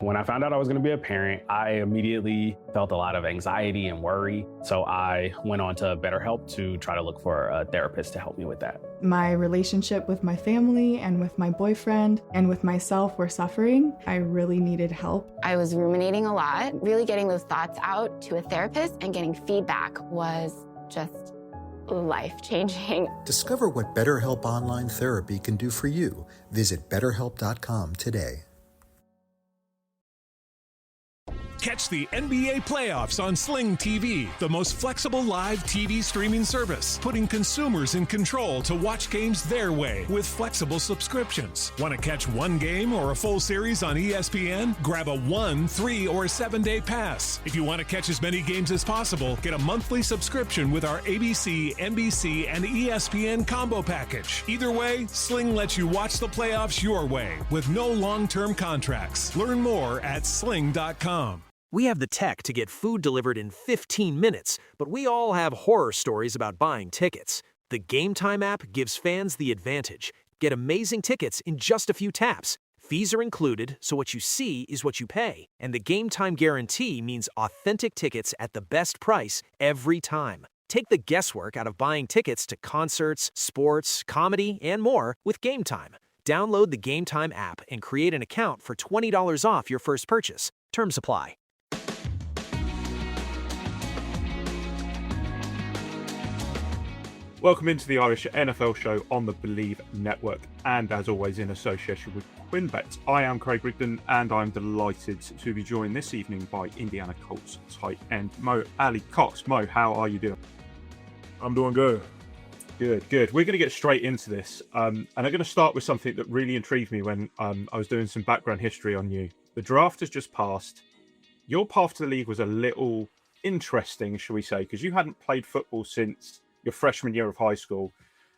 When I found out I was going to be a parent, I immediately felt a lot of anxiety and worry. So I went on to BetterHelp to try to look for a therapist to help me with that. My relationship with my family and with my boyfriend and with myself were suffering. I really needed help. I was ruminating a lot. Really getting those thoughts out to a therapist and getting feedback was just life-changing. Discover what BetterHelp Online Therapy can do for you. Visit BetterHelp.com today. Catch the NBA playoffs on Sling TV, the most flexible live TV streaming service, putting consumers in control to watch games their way with flexible subscriptions. Want to catch one game or a full series on ESPN? Grab a 1, 3, or 7-day pass. If you want to catch as many games as possible, get a monthly subscription with our ABC, NBC, and ESPN combo package. Either way, Sling lets you watch the playoffs your way with no long-term contracts. Learn more at sling.com. We have the tech to get food delivered in 15 minutes, but we all have horror stories about buying tickets. The Game Time app gives fans the advantage. Get amazing tickets in just a few taps. Fees are included, so what you see is what you pay. And the Game Time guarantee means authentic tickets at the best price every time. Take the guesswork out of buying tickets to concerts, sports, comedy, and more with Game Time. Download the Game Time app and create an account for $20 off your first purchase. Terms apply. Welcome into the Irish NFL show on the Believe Network, and as always in association with QuinnBet. I am Craig Rigden, and I'm delighted to be joined this evening by Indiana Colts tight end Mo Alie-Cox. Mo, how are you doing? I'm doing good. Good. We're going to get straight into this, and I'm going to start with something that really intrigued me when I was doing some background history on you. The draft has just passed. Your path to the league was a little interesting, shall we say, because you hadn't played football since your freshman year of high school.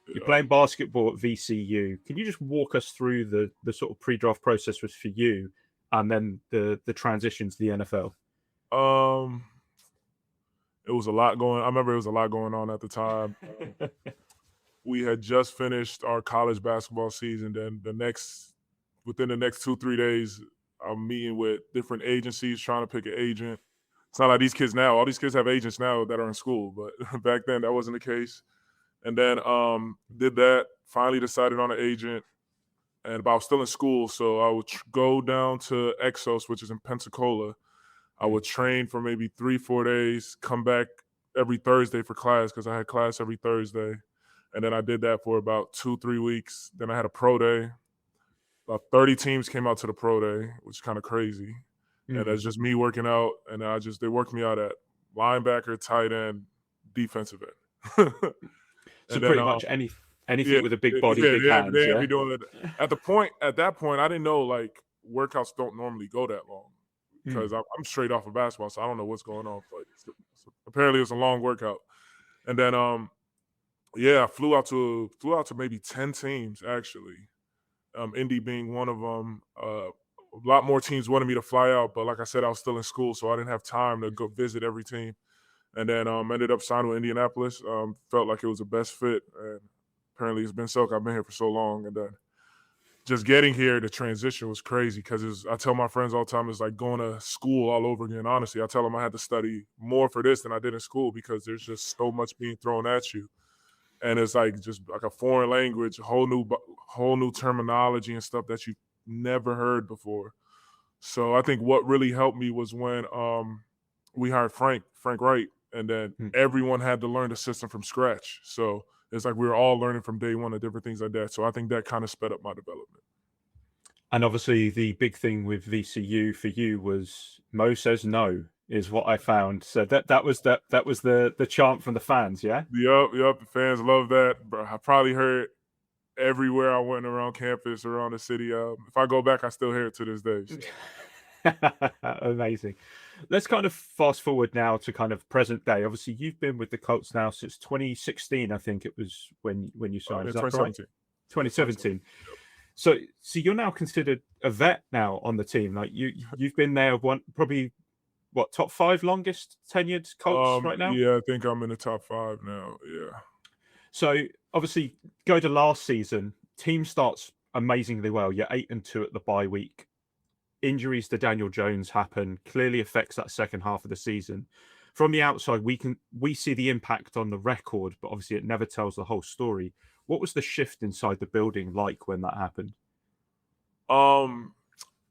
You're playing basketball at VCU. Can you just walk us through the sort of pre-draft process was for you, and then the transition to the NFL? It was a lot going. I remember it was a lot going on at the time. We had just finished our college basketball season. Then within the next 2-3 days, I'm meeting with different agencies trying to pick an agent. It's not like these kids now. All these kids have agents now that are in school, but back then that wasn't the case. And then did that, finally decided on an agent, but I was still in school, so I would go down to Exos, which is in Pensacola. I would train for maybe 3-4 days, come back every Thursday for class because I had class every Thursday. And then I did that for about 2-3 weeks. Then I had a pro day. About 30 teams came out to the pro day, which is kind of crazy. And that's just me working out, and they worked me out at linebacker, tight end, defensive end. So pretty much anything with a big body, big hands. Yeah, be doing it. At that point, I didn't know like workouts don't normally go that long because I'm straight off of basketball, so I don't know what's going on. But apparently, it was a long workout. And then, I flew out to maybe 10 teams actually. Indy being one of them. A lot more teams wanted me to fly out, but like I said, I was still in school, so I didn't have time to go visit every team. And then ended up signing with Indianapolis. Felt like it was the best fit, and apparently it's been so. I've been here for so long, and then just getting here, the transition was crazy because I tell my friends all the time, it's like going to school all over again. Honestly, I tell them I had to study more for this than I did in school because there's just so much being thrown at you. And it's like just like a foreign language, a whole new terminology and stuff that you never heard before. So I think what really helped me was when we hired Frank Wright, and then everyone had to learn the system from scratch. So it's like we were all learning from day one of different things like that. So I think that kind of sped up my development. And obviously the big thing with VCU for you was Mo says no is what I found. So that was the chant from the fans, yeah? Yep. The fans love that. Bro, I probably heard everywhere I went around campus, around the city. If I go back, I still hear it to this day. So. Amazing. Let's kind of fast forward now to kind of present day. Obviously, you've been with the Colts now since 2016, I think it was when you signed. Is that 2017. Right? 2017. Yep. So you're now considered a vet now on the team. Like you've been there top 5 longest tenured Colts right now? Yeah, I think I'm in the top 5 now. Yeah. So obviously, go to last season. Team starts amazingly well. You're 8-2 at the bye week. injuries to Daniel Jones happen, clearly affects that second half of the season. From the outside, we see the impact on the record, but obviously it never tells the whole story. What was the shift inside the building like when that happened? Um,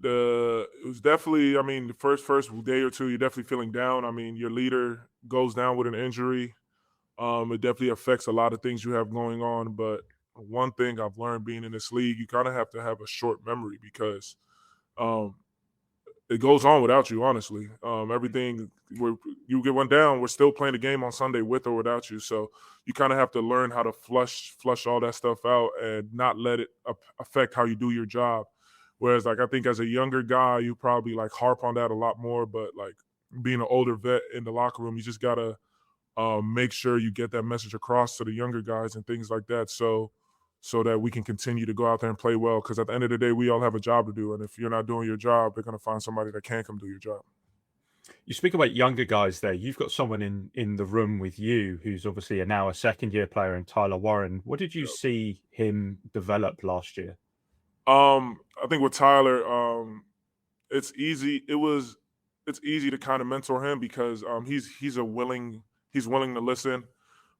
it was definitely, I mean, the first day or two, you're definitely feeling down. I mean, your leader goes down with an injury. It definitely affects a lot of things you have going on. But one thing I've learned being in this league, you kind of have to have a short memory because um, it goes on without you, honestly. Everything, you get one down, we're still playing the game on Sunday with or without you. So you kind of have to learn how to flush all that stuff out and not let it affect how you do your job. Whereas, like, I think as a younger guy, you probably like harp on that a lot more. But like being an older vet in the locker room, you just gotta make sure you get that message across to the younger guys and things like that. So that we can continue to go out there and play well. Because at the end of the day, we all have a job to do. And if you're not doing your job, they're going to find somebody that can come do your job. You speak about younger guys there. You've got someone in the room with you who's obviously now a second-year player in Tyler Warren. What did you see him develop last year? I think with Tyler, it's easy. It's easy to kind of mentor him because he's willing to listen.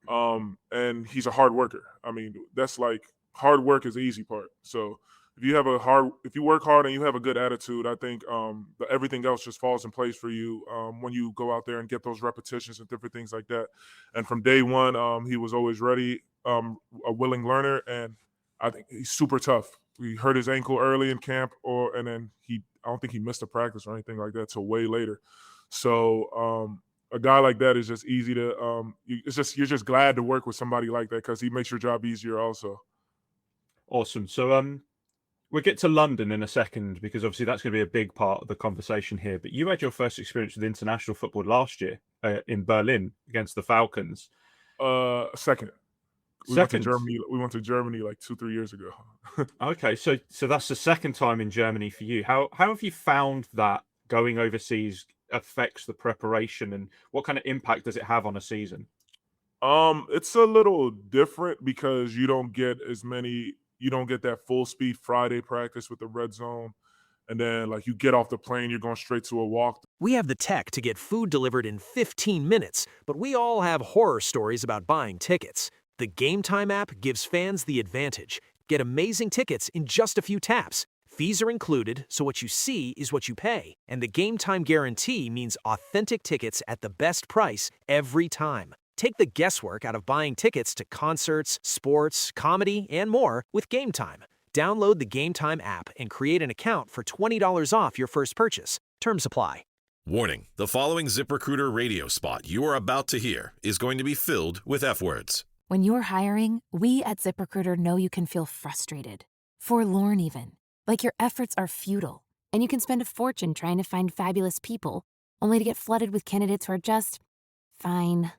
And he's a hard worker. I mean, that's like hard work is the easy part. So if you work hard and you have a good attitude, I think everything else just falls in place for you when you go out there and get those repetitions and different things like that. And from day one, he was always ready, a willing learner, and I think he's super tough. He hurt his ankle early in camp, and then I don't think he missed a practice or anything like that till way later. So a guy like that is just easy to you're just glad to work with somebody like that because he makes your job easier also. Awesome. So we'll get to London in a second because obviously that's going to be a big part of the conversation here. But you had your first experience with international football last year in Berlin against the Falcons. Second. We went to Germany like 2-3 years ago. Okay, so that's the second time in Germany for you. How have you found that going overseas affects the preparation, and what kind of impact does it have on a season? It's a little different because you don't get that full speed Friday practice with the red zone. And then like you get off the plane, you're going straight to a walk. We have the tech to get food delivered in 15 minutes, but we all have horror stories about buying tickets. The Game Time app gives fans the advantage. Get amazing tickets in just a few taps. Fees are included, so what you see is what you pay. And the Game Time guarantee means authentic tickets at the best price every time. Take the guesswork out of buying tickets to concerts, sports, comedy, and more with Game Time. Download the Game Time app and create an account for $20 off your first purchase. Terms apply. Warning, the following ZipRecruiter radio spot you are about to hear is going to be filled with F-words. When you're hiring, we at ZipRecruiter know you can feel frustrated, forlorn even, like your efforts are futile, and you can spend a fortune trying to find fabulous people, only to get flooded with candidates who are just fine.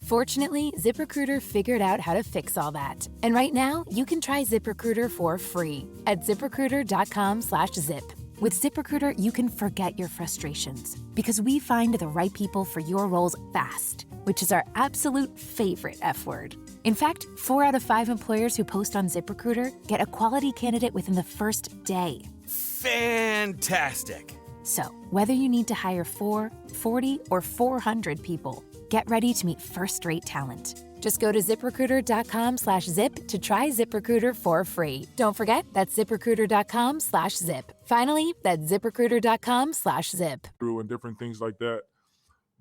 Fortunately, ZipRecruiter figured out how to fix all that. And right now, you can try ZipRecruiter for free at ZipRecruiter.com/zip. With ZipRecruiter, you can forget your frustrations because we find the right people for your roles fast, which is our absolute favorite F word. In fact, 4 out of 5 employers who post on ZipRecruiter get a quality candidate within the first day. Fantastic. So, whether you need to hire 4, 40, or 400 people, get ready to meet first-rate talent. Just go to ZipRecruiter.com/zip to try ZipRecruiter for free. Don't forget, that's ZipRecruiter.com/zip. Finally, that's ZipRecruiter.com/zip. And different things like that.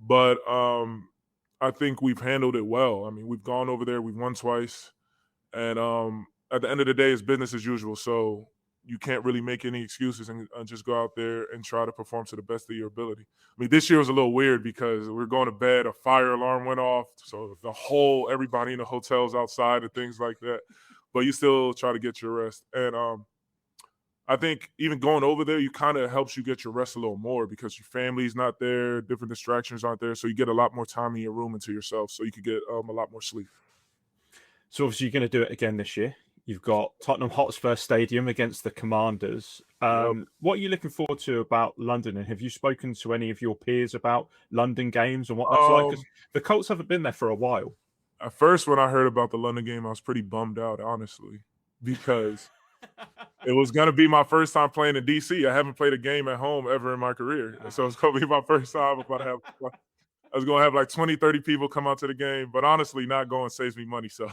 But I think we've handled it well. I mean, we've gone over there, we've won twice. And at the end of the day, it's business as usual. So you can't really make any excuses and just go out there and try to perform to the best of your ability. I mean, this year was a little weird because we were going to bed, a fire alarm went off. So everybody in the hotels outside and things like that. But you still try to get your rest. And I think even going over there, you kind of helps you get your rest a little more because your family's not there, different distractions aren't there. So you get a lot more time in your room and to yourself. So you could get a lot more sleep. So obviously you're going to do it again this year. You've got Tottenham Hotspur Stadium against the Commanders. What are you looking forward to about London? And have you spoken to any of your peers about London games and what that's like? 'Cause the Colts haven't been there for a while. At first, when I heard about the London game, I was pretty bummed out, honestly, because it was gonna be my first time playing in DC. I haven't played a game at home ever in my career, so it's gonna be my first time. I was gonna have like 20, 30 people come out to the game, but honestly, not going saves me money. So,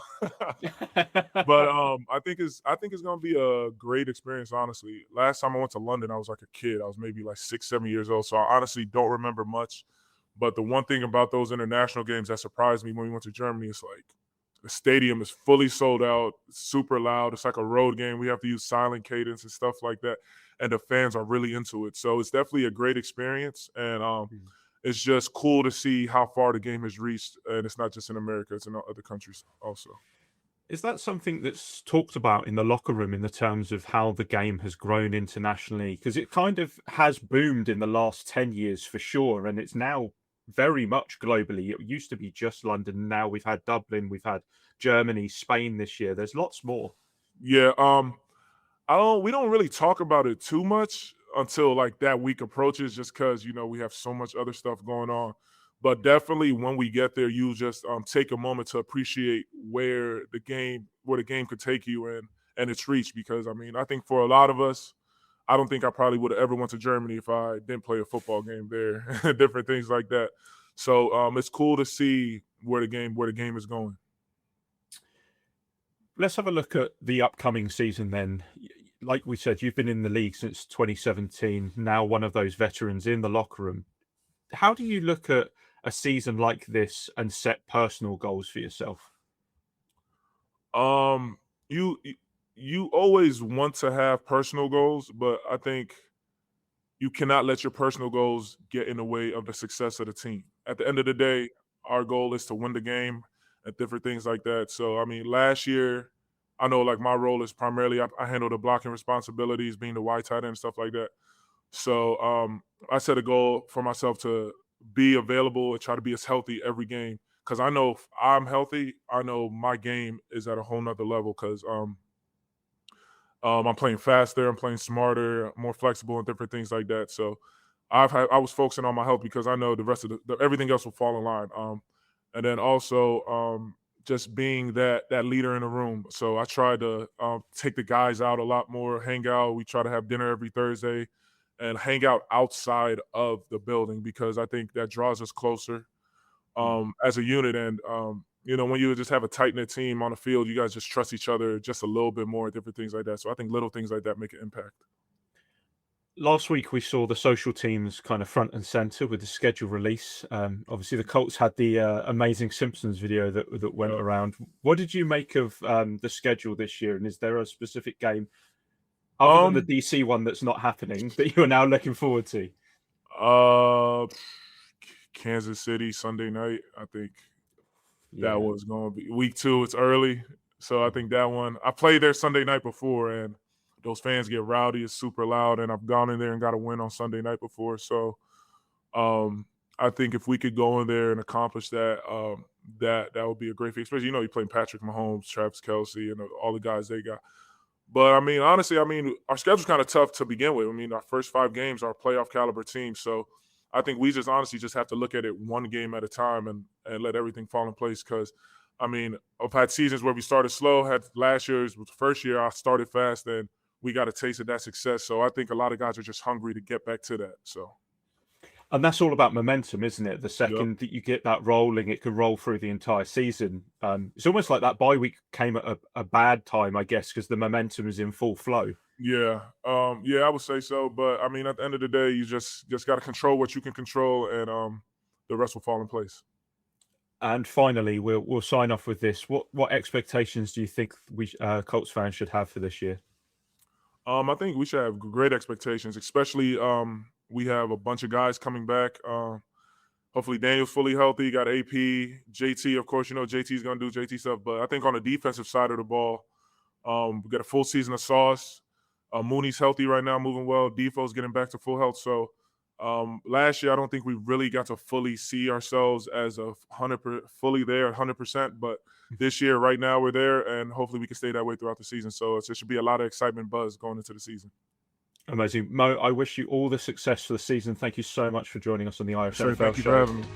but I think it's gonna be a great experience. Honestly, last time I went to London, I was like a kid. I was maybe like 6, 7 years old. So I honestly don't remember much. But the one thing about those international games that surprised me when we went to Germany is like the stadium is fully sold out, super loud. It's like a road game. We have to use silent cadence and stuff like that, and the fans are really into it. So it's definitely a great experience, and it's just cool to see how far the game has reached, and it's not just in America; it's in other countries also. Is that something that's talked about in the locker room in the terms of how the game has grown internationally? Because it kind of has boomed in the last 10 years for sure, and it's now very much globally. It used to be just London. Now we've had Dublin, we've had Germany, Spain this year. There's lots more. Yeah, we don't really talk about it too much until like that week approaches, just because we have so much other stuff going on. But definitely when we get there, you just take a moment to appreciate where the game could take you and its reach. Because I think for a lot of us, I don't think I probably would have ever went to Germany if I didn't play a football game there, different things like that. So it's cool to see where the game is going. Let's have a look at the upcoming season then. Like we said, you've been in the league since 2017, now one of those veterans in the locker room. How do you look at a season like this and set personal goals for yourself? You always want to have personal goals, but I think you cannot let your personal goals get in the way of the success of the team. At the end of the day, our goal is to win the game and different things like that. So, last year, I know like my role is primarily I handle the blocking responsibilities, being the wide tight end and stuff like that. So I set a goal for myself to be available and try to be as healthy every game. Because I know if I'm healthy, I know my game is at a whole nother level because I'm playing faster, I'm playing smarter, more flexible, and different things like that. So I was focusing on my health because I know the rest of everything else will fall in line. And then also just being that leader in the room. So I try to take the guys out a lot more, hang out. We try to have dinner every Thursday and hang out outside of the building because I think that draws us closer as a unit. And when you just have a tight-knit team on the field, you guys just trust each other just a little bit more, different things like that. So I think little things like that make an impact. Last week, we saw the social teams kind of front and center with the schedule release. Obviously, the Colts had the amazing Simpsons video that went around. What did you make of the schedule this year? And is there a specific game, other than the DC one, that's not happening, that you are now looking forward to? Kansas City, Sunday night, I think. Yeah. That was going to be week 2. It's early. So I think that one, I played there Sunday night before, and those fans get rowdy. It's super loud, and I've gone in there and got a win on Sunday night before. So I think if we could go in there and accomplish that, that would be a great feat. Especially, you're playing Patrick Mahomes, Travis Kelce, and all the guys they got. But, honestly, our schedule's kind of tough to begin with. Our first 5 games are playoff caliber teams. So I think we just honestly just have to look at it one game at a time and let everything fall in place because, I've had seasons where we started slow. Had last year's was the first year I started fast and we got a taste of that success. So I think a lot of guys are just hungry to get back to that. So, and that's all about momentum, isn't it? The second that you get that rolling, it can roll through the entire season. It's almost like that bye week came at a bad time, I guess, because the momentum is in full flow. Yeah, I would say so. But at the end of the day, you just got to control what you can control, and the rest will fall in place. And finally, we'll sign off with this. What expectations do you think we Colts fans should have for this year? I think we should have great expectations, especially we have a bunch of guys coming back. Hopefully Daniel's fully healthy. You got AP, JT, of course, JT's going to do JT stuff. But I think on the defensive side of the ball, we got a full season of Sauce. Mooney's healthy right now, moving well. Defoe's getting back to full health. So last year, I don't think we really got to fully see ourselves as fully there 100%. But this year, right now, we're there, and hopefully we can stay that way throughout the season. So it should be a lot of excitement buzz going into the season. Amazing. Mo, I wish you all the success for the season. Thank you so much for joining us on the IFL Sure, thank you show. for having me.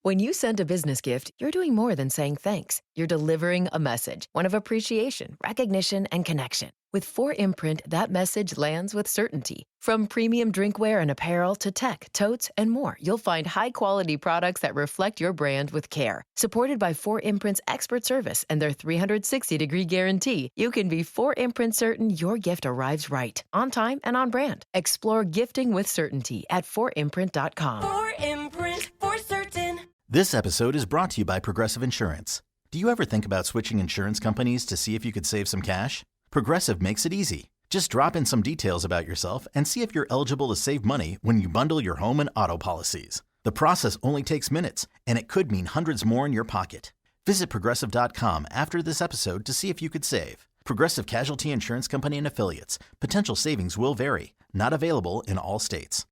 When you send a business gift, you're doing more than saying thanks. You're delivering a message, one of appreciation, recognition, and connection. With 4imprint, that message lands with certainty. From premium drinkware and apparel to tech, totes, and more, you'll find high-quality products that reflect your brand with care. Supported by 4imprint's expert service and their 360-degree guarantee, you can be 4imprint certain your gift arrives right, on time and on brand. Explore gifting with certainty at 4imprint.com. 4imprint, for certain. This episode is brought to you by Progressive Insurance. Do you ever think about switching insurance companies to see if you could save some cash? Progressive makes it easy. Just drop in some details about yourself and see if you're eligible to save money when you bundle your home and auto policies. The process only takes minutes, and it could mean hundreds more in your pocket. Visit Progressive.com after this episode to see if you could save. Progressive Casualty Insurance Company and Affiliates. Potential savings will vary. Not available in all states.